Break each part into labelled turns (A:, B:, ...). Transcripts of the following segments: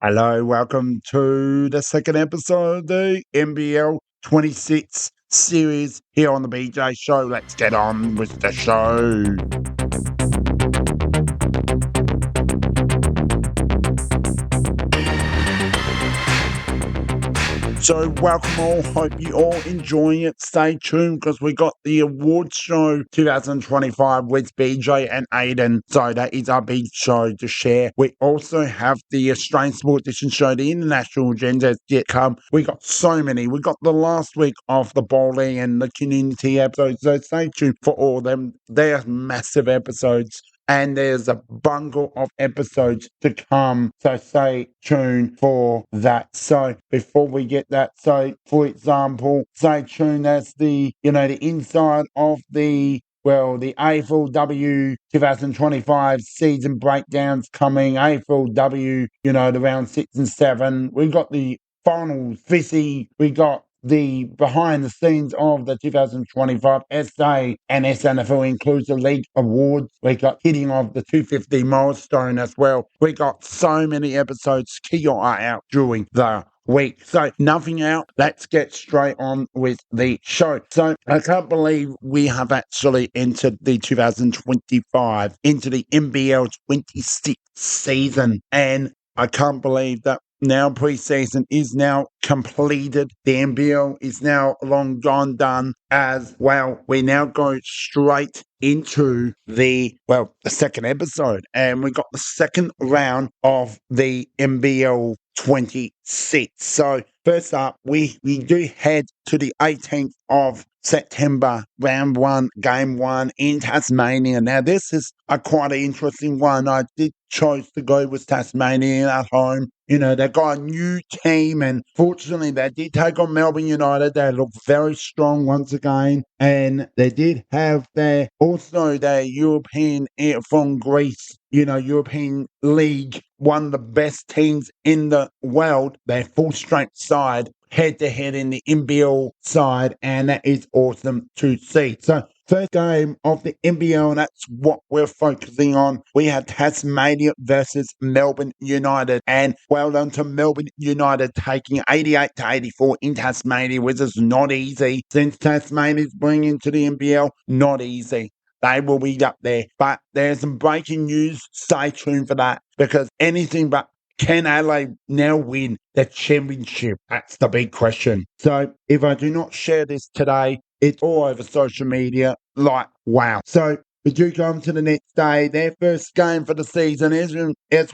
A: Hello, welcome to the second episode of the NBL 26 series here on the BJ Show. Let's get on with the show. So welcome all, hope you all enjoying it. Stay tuned because we got the awards show 2025 with BJ and Aiden. So that is our big show to share. We also have the Australian Sport Edition show, the international agenda yet come. We got so many. We got the last week of the bowling and the community episodes. So stay tuned for all of them. They are massive episodes. And there's a bundle of episodes to come, so stay tuned for that. So before we get that, so for example, stay tuned as the inside of the AFLW 2025 season breakdowns coming. AFLW, the round 6 and 7. We got the finals, Fizzy. We got the behind the scenes of the 2025 SA and SNFL includes the league awards. We got hitting of the 250 milestone as well. We got so many episodes. Keep your eye out during the week. So nothing out. Let's get straight on with the show. So I can't believe we have actually entered the 2025 into the NBL 26 season, and I can't believe that now preseason is now completed. The NBL is now long gone done as well. We now go straight into the second episode, and we got the second round of the NBL 26. So first up, we do head to the 18th of September, round 1, game 1 in Tasmania. Now this is quite an interesting one. I did chose to go with Tasmania at home. They got a new team, and fortunately they did take on Melbourne United. They look very strong once again, and they did have their European from Greece, European League, one of the best teams in the world, their full strength side, head-to-head in the NBL side, and that is awesome to see. So first game of the NBL, and that's what we're focusing on. We had Tasmania versus Melbourne United, and well done to Melbourne United taking 88-84 in Tasmania, which is not easy. Since Tasmania's bringing into the NBL, not easy. They will be up there. But there's some breaking news. Stay tuned for that, because anything but can Adelaide now win the championship? That's the big question. So if I do not share this today, it's all over social media. Like, wow. So we do come to the next day. Their first game for the season is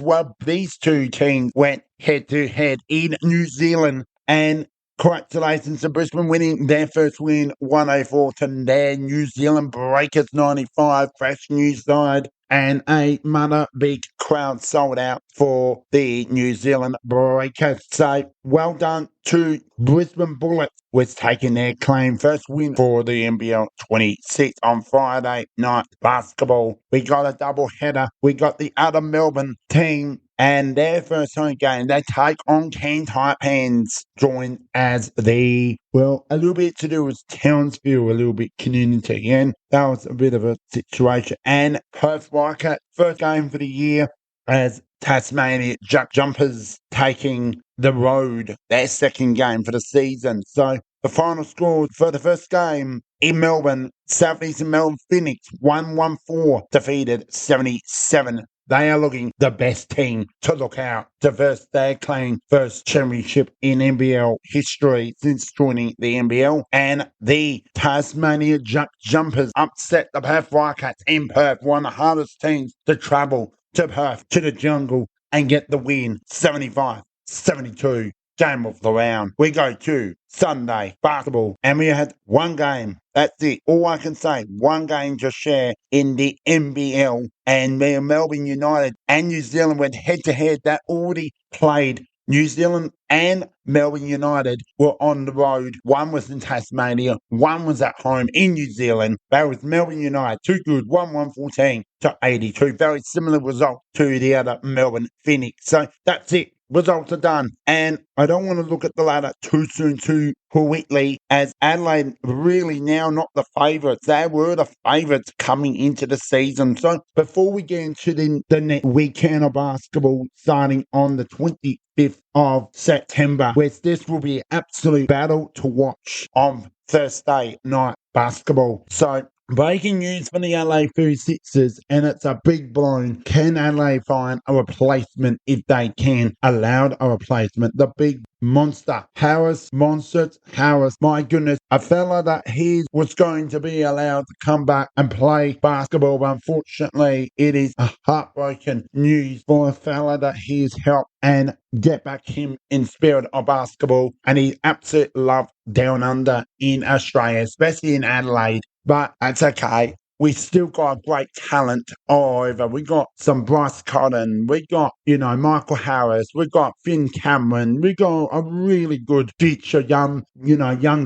A: well, these two teams went head-to-head in New Zealand. And congratulations to Brisbane winning their first win 104 to their New Zealand Breakers 95. Fresh new side. And a mother big crowd sold out for the New Zealand Breakers. So well done to Brisbane Bullets with taking their claim. First win for the NBL 26 on Friday night basketball. We got a double header. We got the other Melbourne team, and their first home game, they take on Cairns Taipans, joined as a little bit to do with Townsville, a little bit community, and that was a bit of a situation. And Perth Wildcats, first game for the year as Tasmania JackJumpers taking the road, their second game for the season. So the final score for the first game in Melbourne, Southeastern Melbourne Phoenix 114 defeated 77. They are looking the best team to look out to first their claim first championship in NBL history since joining the NBL. And the Tasmania JackJumpers upset the Perth Wildcats in Perth, one of the hardest teams to travel to Perth, to the jungle, and get the win 75-72. Game of the round. We go to Sunday basketball, and we had one game. That's it. All I can say, one game to share in the NBL, and Melbourne United and New Zealand went head-to-head. That already played. New Zealand and Melbourne United were on the road. One was in Tasmania, one was at home in New Zealand. That was Melbourne United, too good, 114 to 82. Very similar result to the other Melbourne Phoenix. So that's it results are done. And I don't want to look at the ladder too soon, too quickly, as Adelaide really now not the favourites. They were the favourites coming into the season. So before we get into the next weekend of basketball starting on the 25th of September, where this will be an absolute battle to watch on Thursday night basketball. So breaking news for the Adelaide Sixers, and it's a big blown. Can Adelaide find a replacement if they can? Allowed a replacement. The big monster, Harris, my goodness, a fella that he was going to be allowed to come back and play basketball, but unfortunately it is a heartbroken news for a fella that he's helped and get back him in spirit of basketball, and he absolutely loved down under in Australia, especially in Adelaide. But that's okay. We still got great talent all over. We got some Bryce Cotton. We got, Michael Harris. We got Finn Cameron. We got a really good future young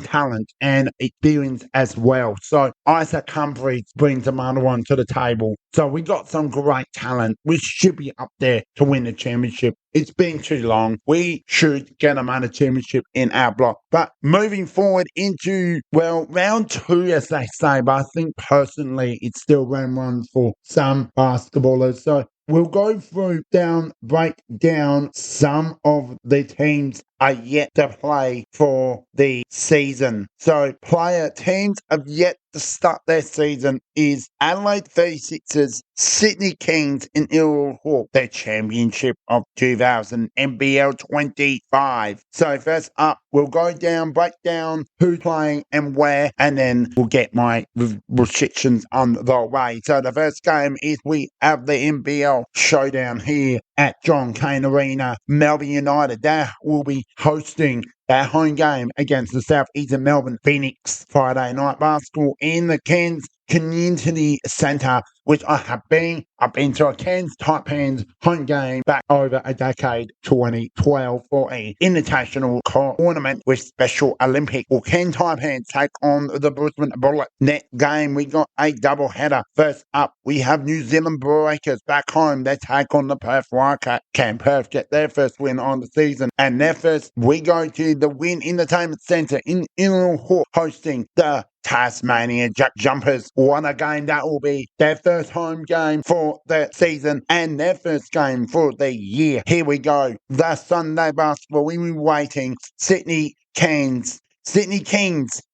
A: talent and experience as well. So Isaac Humphries brings another one to the table. So we got some great talent. We should be up there to win the championship. It's been too long. We should get another championship in our block. But moving forward into, round 2, as they say, but I think personally it's still round 1 for some basketballers. So we'll go through break down some of the teams are yet to play for the season. So teams have yet to start their season is Adelaide 36ers, Sydney Kings and Illawarra, their championship of 2000 NBL 25. So first up, we'll break down who's playing and where, and then we'll get my restrictions on the way. So the first game is we have the NBL showdown here at John Cain Arena. Melbourne United, they will be hosting their home game against the South Eastern Melbourne Phoenix. Friday night basketball in the Cairns Community Centre, which I have been. I've been to a Cairns Taipans home game back over a decade, 2012, for an invitational tournament with Special Olympic. Well, Cairns Taipans take on the Brisbane Bullets. Next game, we got a double header. First up, we have New Zealand Breakers back home. They take on the Perth Wildcats. Can Perth get their first win on the season? And their first, we go to the Win Entertainment Centre in Illawarra, hosting the Tasmania JackJumpers. What a game that will be. Their first home game for the season and their first game for the year. Here we go. The Sunday basketball. We've been waiting. Sydney Kings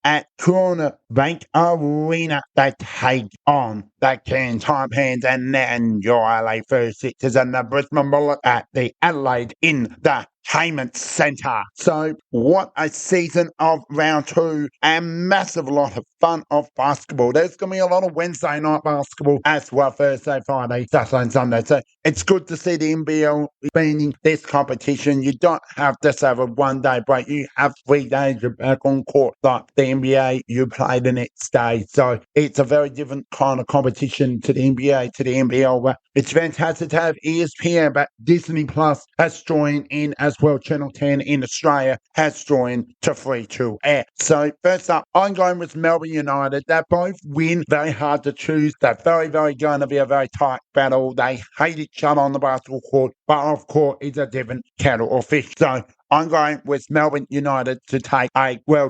A: at Corner Bank Arena. They take on the Cairns Taipans and your LA First Sixers and the Brisbane Bullets at the Adelaide in the Payment Centre. So what a season of round 2 and massive lot of fun of basketball. There's going to be a lot of Wednesday night basketball as well, Thursday, Friday, Saturday and Sunday. So it's good to see the NBL expanding this competition. You don't have to have a one-day break. You have 3 days, you're back on court. Like the NBA, you play the next day. So it's a very different kind of competition to the NBA, to the NBL. But it's fantastic to have ESPN, but Disney Plus has joined in as well. Channel 10 in Australia has joined to free to air. So first up, I'm going with Melbourne United. They both win. Very hard to choose. They're very, very going to be a very tight battle. They hate each other on the basketball court, but of course it's a different kettle of fish. So I'm going with Melbourne United to take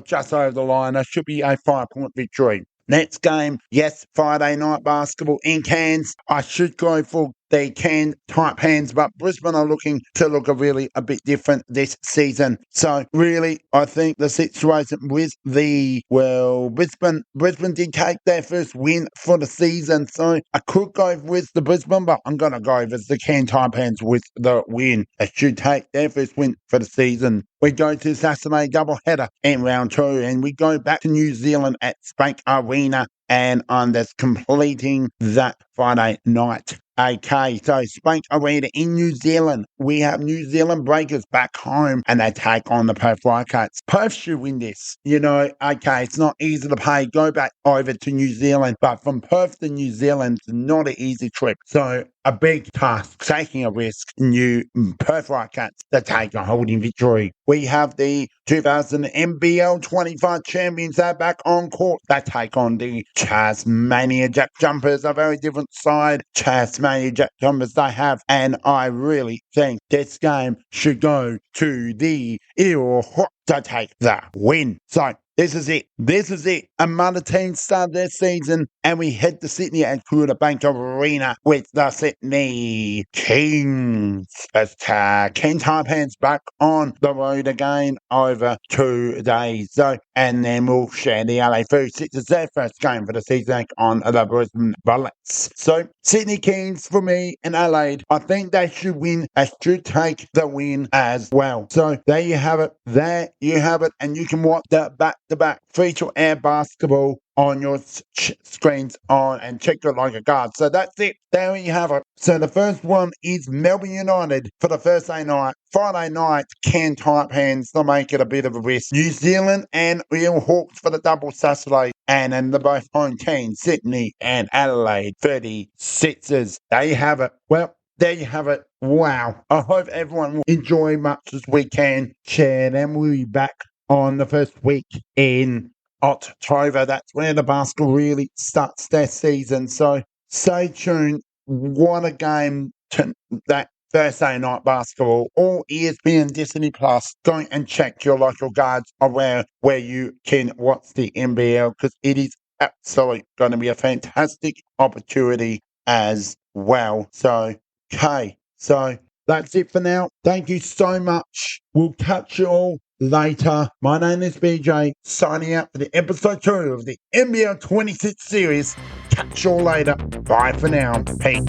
A: just over the line. It should be a 5-point victory. Next game, yes, Friday night basketball in Cairns. I should go for the Cairns Taipans, but Brisbane are looking to look a bit different this season. So really, I think the situation with Brisbane did take their first win for the season. So I could go with the Brisbane, but I'm going to go with the Cairns Taipans with the win. They should take their first win for the season. We go to Saturday doubleheader in round 2, and we go back to New Zealand at Spank Arena, and I'm just completing that Friday night. Okay, so Spank Arena in New Zealand. We have New Zealand Breakers back home and they take on the Perth Wildcats. Perth should win this. It's not easy to pay. Go back over to New Zealand, but from Perth to New Zealand, it's not an easy trip. So a big task, taking a risk, new Perth Wildcats to take a holding victory. We have the 2000 NBL 25 champions that are back on court. They take on the Tasmania JackJumpers, a very different side. Tasmania JackJumpers they have, and I really think this game should go to the Illawarra to take the win. So this is it. This is it. Another team started their season, and we head to Sydney at Bank Arena with the Sydney Kings. As Ken Taipan's back on the road again over 2 days. So, and then we'll share the LA Fixtures, their first game for the season on the Brisbane Bullets. So, Sydney Kings for me and Adelaide, I think they should win. They should take the win as well. So, there you have it. There you have it. And you can watch that back-to-back free-to-air basketball on your screens on and check your like a guard. So that's it. There you have it. So the first one is Melbourne United for the Thursday night. Friday night, Ken Taipan's to make it a bit of a risk. New Zealand and Real Hawks for the double Saturday. And then the both home teams, Sydney and Adelaide, 36ers. There you have it. Well, there you have it. Wow. I hope everyone will enjoy much as we can share them. We'll be back on the first week in October. That's where the basketball really starts their season. So stay tuned. What a game that Thursday night basketball. All ESPN Disney Plus. Go and check your local guards where you can watch the NBL because it is absolutely going to be a fantastic opportunity as well. So, okay. So that's it for now. Thank you so much. We'll catch you all later. My name is BJ, signing out for the episode 2 of the NBL 26 series. Catch you all later. Bye for now. Peace.